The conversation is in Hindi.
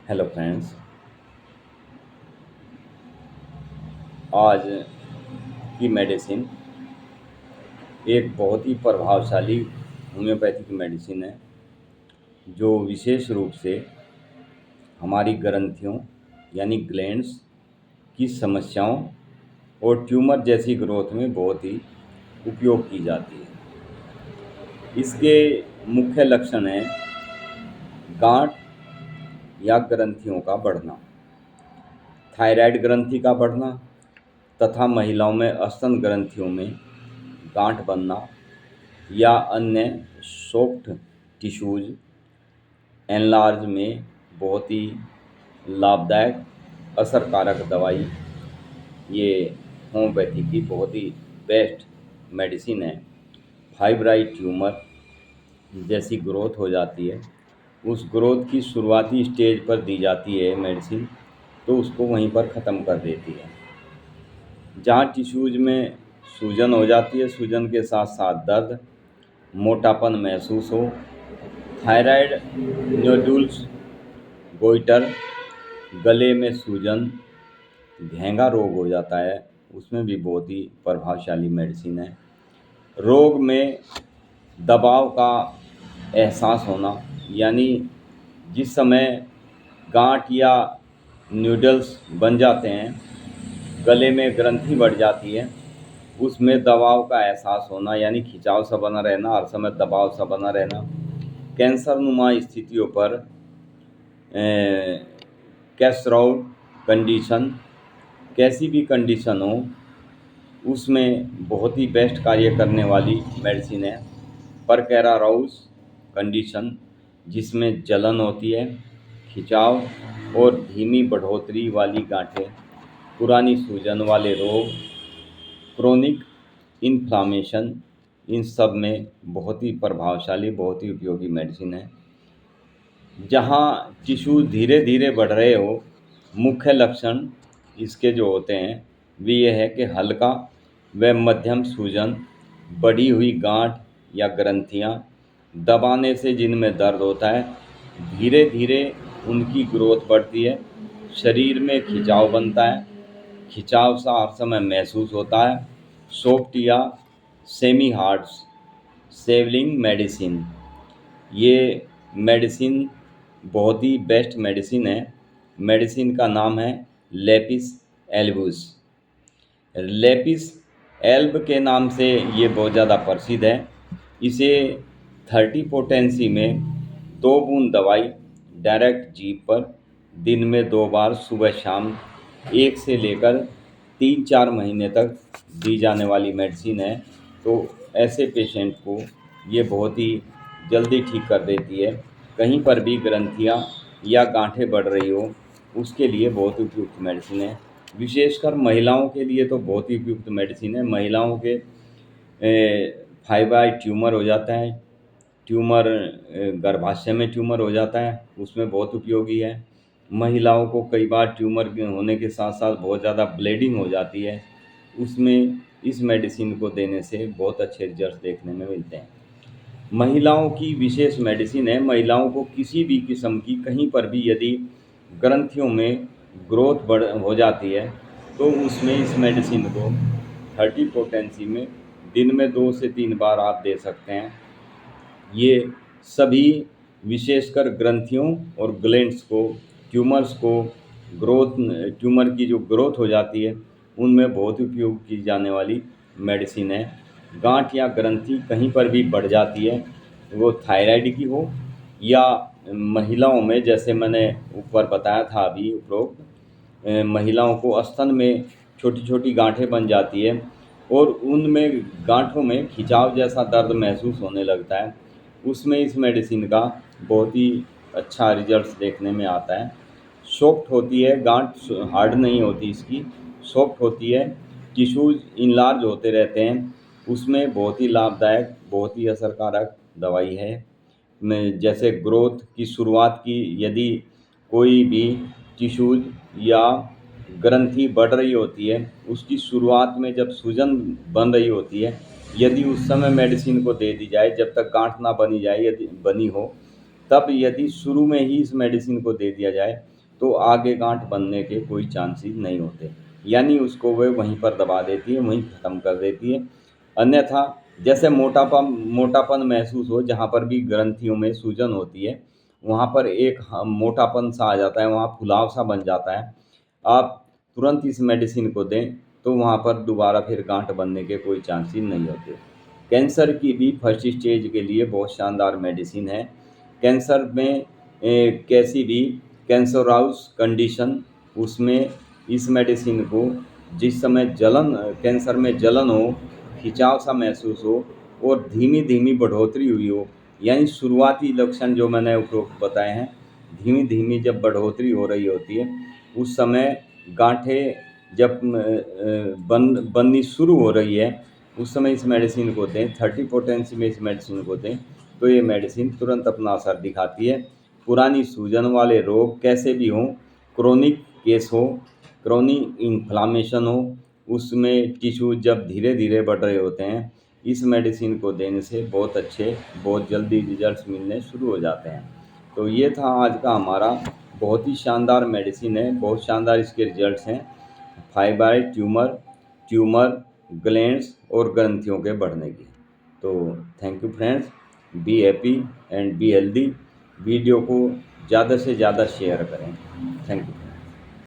Hello friends. आज की मेडिसिन एक बहुत ही प्रभावशाली होम्योपैथिक मेडिसिन है जो विशेष रूप से हमारी ग्रंथियों यानी ग्लैंड्स की समस्याओं और ट्यूमर जैसी ग्रोथ में बहुत ही उपयोग की जाती है। इसके मुख्य लक्षण हैं गांठ या ग्रंथियों का बढ़ना, थायराइड ग्रंथि का बढ़ना तथा महिलाओं में स्तन ग्रंथियों में गांठ बनना या अन्य सॉफ्ट टिश्यूज एनलार्ज में बहुत ही लाभदायक असरकारक दवाई ये होम्योपैथी की बहुत ही बेस्ट मेडिसिन है। फाइब्राइड ट्यूमर जैसी ग्रोथ हो जाती है, उस ग्रोथ की शुरुआती स्टेज पर दी जाती है मेडिसिन, तो उसको वहीं पर ख़त्म कर देती है। जहाँ टिश्यूज में सूजन हो जाती है, सूजन के साथ साथ दर्द, मोटापन महसूस हो, थायराइड नोड्यूल्स, गोइटर, गले में सूजन, घेंगा रोग हो जाता है, उसमें भी बहुत ही प्रभावशाली मेडिसिन है। रोग में दबाव का एहसास होना, यानी जिस समय गांठ या न्यूडल्स बन जाते हैं, गले में ग्रंथि बढ़ जाती है, उसमें दबाव का एहसास होना, यानी खिंचाव सा बना रहना, हर समय दबाव सा बना रहना। कैंसर नुमा स्थितियों पर कैसराउड कंडीशन, कैसी भी कंडीशन हो उसमें बहुत ही बेस्ट कार्य करने वाली मेडिसिन है। परकेरा राउस कंडीशन, जिसमें जलन होती है, खिंचाव और धीमी बढ़ोतरी वाली गांठें, पुरानी सूजन वाले रोग, क्रोनिक इन्फ्लामेशन, इन सब में बहुत ही प्रभावशाली, बहुत ही उपयोगी मेडिसिन है। जहाँ टिश्यू धीरे धीरे बढ़ रहे हो, मुख्य लक्षण इसके जो होते हैं वे ये है कि हल्का व मध्यम सूजन, बढ़ी हुई गांठ या ग्रंथियाँ, दबाने से जिनमें दर्द होता है, धीरे धीरे उनकी ग्रोथ बढ़ती है, शरीर में खिंचाव बनता है, खिंचाव सा हर समय महसूस होता है। सॉफ्ट या सेमी हार्ड सेवलिंग मेडिसिन, ये मेडिसिन बहुत ही बेस्ट मेडिसिन है। मेडिसिन का नाम है लेपिस एल्बुस। लेपिस एल्ब के नाम से ये बहुत ज़्यादा प्रसिद्ध है। इसे 30 पोटेंसी में 2 बूंद दवाई डायरेक्ट जीभ पर दिन में 2 बार सुबह शाम 1 से लेकर 3-4 महीने तक दी जाने वाली मेडिसिन है। तो ऐसे पेशेंट को ये बहुत ही जल्दी ठीक कर देती है। कहीं पर भी ग्रंथियाँ या गांठें बढ़ रही हो, उसके लिए बहुत उपयुक्त मेडिसिन है। विशेषकर महिलाओं के लिए तो बहुत ही उपयुक्त मेडिसिन है। महिलाओं के फाइब्राइड ट्यूमर हो जाता है, ट्यूमर गर्भाशय में ट्यूमर हो जाता है, उसमें बहुत उपयोगी है। महिलाओं को कई बार ट्यूमर के होने के साथ साथ बहुत ज़्यादा ब्लीडिंग हो जाती है, उसमें इस मेडिसिन को देने से बहुत अच्छे रिजल्ट देखने में मिलते हैं। महिलाओं की विशेष मेडिसिन है। महिलाओं को किसी भी किस्म की कहीं पर भी यदि ग्रंथियों में ग्रोथ बढ़ हो जाती है, तो उसमें इस मेडिसिन को 30 पोटेंसी में दिन में 2 से 3 बार आप दे सकते हैं। ये सभी विशेषकर ग्रंथियों और ग्लैंड्स को, ट्यूमर्स को, ग्रोथ, ट्यूमर की जो ग्रोथ हो जाती है उनमें बहुत उपयोग की जाने वाली मेडिसिन है। गांठ या ग्रंथि कहीं पर भी बढ़ जाती है, वो थायराइड की हो या महिलाओं में, जैसे मैंने ऊपर बताया था अभी उपरोक्त, महिलाओं को स्तन में छोटी छोटी गांठें बन जाती है और उनमें गांठों में खिंचाव जैसा दर्द महसूस होने लगता है, उसमें इस मेडिसिन का बहुत ही अच्छा रिजल्ट देखने में आता है। सॉफ्ट होती है गांठ, हार्ड नहीं होती इसकी, सॉफ्ट होती है, टिश्यूज इनलार्ज होते रहते हैं, उसमें बहुत ही लाभदायक, बहुत ही असरकारक दवाई है। में जैसे ग्रोथ की शुरुआत की, यदि कोई भी टिश्यूज या ग्रंथि बढ़ रही होती है, उसकी शुरुआत में जब सूजन बन रही होती है, यदि उस समय मेडिसिन को दे दी जाए, जब तक गांठ ना बनी जाए, यदि बनी हो, तब यदि शुरू में ही इस मेडिसिन को दे दिया जाए तो आगे गांठ बनने के कोई चांसेस नहीं होते, यानी उसको वे वहीं पर दबा देती है, वहीं ख़त्म कर देती है। अन्यथा जैसे मोटापन महसूस हो, जहाँ पर भी ग्रंथियों में सूजन होती है वहाँ पर एक मोटापन सा आ जाता है, वहाँ फुलाव सा बन जाता है। आप तुरंत इस मेडिसिन को दें तो वहाँ पर दोबारा फिर गांठ बनने के कोई चांसेस नहीं होते। कैंसर की भी फर्स्ट स्टेज के लिए बहुत शानदार मेडिसिन है। कैंसर में कैसी भी कैंसराउस कंडीशन, उसमें इस मेडिसिन को जिस समय कैंसर में जलन हो, खिंचाव सा महसूस हो और धीमी धीमी बढ़ोतरी हुई हो, यानी शुरुआती लक्षण जो मैंने उपरोक्त बताए हैं, धीमी धीमी जब बढ़ोतरी हो रही होती है उस समय गांठें जब बननी शुरू हो रही है उस समय इस मेडिसिन को दें, 30 पोटेंसी में इस मेडिसिन को दें तो ये मेडिसिन तुरंत अपना असर दिखाती है। पुरानी सूजन वाले रोग कैसे भी हों, क्रोनिक केस हो, क्रोनिक इन्फ्लामेशन हो, उसमें टिश्यू जब धीरे धीरे बढ़ रहे होते हैं, इस मेडिसिन को देने से बहुत जल्दी रिजल्ट्स मिलने शुरू हो जाते हैं। तो ये था आज का हमारा बहुत ही शानदार मेडिसिन है, बहुत शानदार इसके रिजल्ट्स हैं फाइब्रॉइड ट्यूमर, ग्लैंड्स और ग्रंथियों के बढ़ने की। तो thank you friends, be happy and be healthy. Video को ज़्यादा से ज़्यादा शेयर करें। Thank you.